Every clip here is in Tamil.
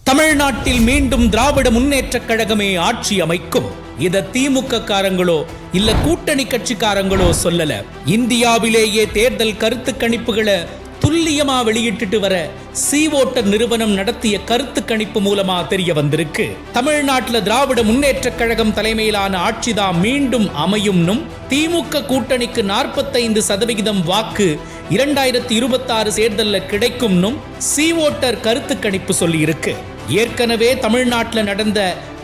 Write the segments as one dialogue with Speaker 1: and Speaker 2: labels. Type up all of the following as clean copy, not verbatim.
Speaker 1: தமிழ்நாட்டில் மீண்டும் திராவிட முன்னேற்றக் கழகமே ஆட்சி அமைக்கும். இத திமுக காரங்களோ இல்ல கூட்டணி கட்சிக்காரங்களோ சொல்லல. இந்தியாவிலேயே தேர்தல் கருத்து கணிப்புகளை துல்லியமா வெளியிட்டு வர சி-வோட்டர் நிறுவனம் நடத்திய கருத்து கணிப்பு மூலமா தெரிய வந்திருக்கு. தமிழ்நாட்டில் திராவிட முன்னேற்றக் கழகம் தலைமையிலான ஆட்சிதான் மீண்டும் அமையும்னும் திமுக கூட்டணிக்கு 45% வாக்கு 2026 தேர்தலில் கிடைக்கும்னும் சி-வோட்டர் கருத்து கணிப்பு சொல்லி இருக்கு. ஏற்கனவே தமிழ்நாட்டில் நடந்த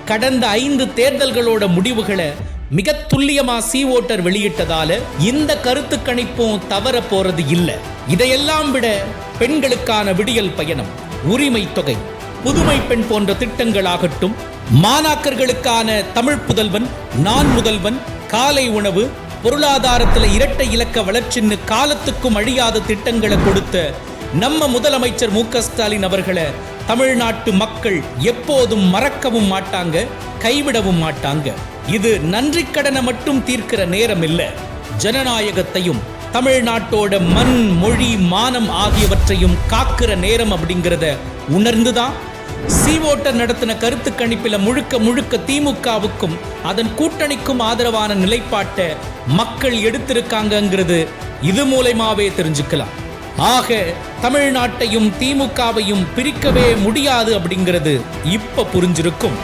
Speaker 1: கடந்த 5 தேர்தல்களோட முடிவுகளை மிக துல்லியமா சி-வோட்டர் வெளியிட்டதால இந்த கருத்து கணிப்பும் தவற போறது இல்ல. இதையெல்லாம் விட பெண்களுக்கான விடியல் பயணம், உரிமை தொகை, புதுமை பெண் போன்ற திட்டங்களாகட்டும், மாணாக்கர்களுக்கான தமிழ் புதல்வன், நான் முதல்வன், காலை உணவு, பொருளாதாரத்தில் இரட்டை இலக்க வளர்ச்சின்னு காலத்துக்கும் அழியாத திட்டங்களை கொடுத்த நம்ம முதலமைச்சர் மு.க. ஸ்டாலின் அவர்களை தமிழ்நாட்டு மக்கள் எப்போதும் மறக்கவும் மாட்டாங்க, கைவிடவும் மாட்டாங்க. இது நன்றி கடனை மட்டும் தீர்க்கிற நேரம் இல்ல, ஜனநாயகத்தையும் தமிழ்நாட்டோட மண், மொழி, மானம் ஆகியவற்றையும் காக்கிற நேரம் அப்படிங்கிறத உணர்ந்துதான் சி-வோட்டர் நடத்தின கருத்து கணிப்பில முழுக்க திமுகவுக்கும் அதன் கூட்டணிக்கும் ஆதரவான நிலைப்பாட்டை மக்கள் எடுத்திருக்காங்கிறது இது மூலமாவே தெரிஞ்சுக்கலாம். ஆக தமிழ்நாட்டையும் திமுகவையும் பிரிக்கவே முடியாது அப்படிங்கிறது இப்ப புரிஞ்சிருக்கும்.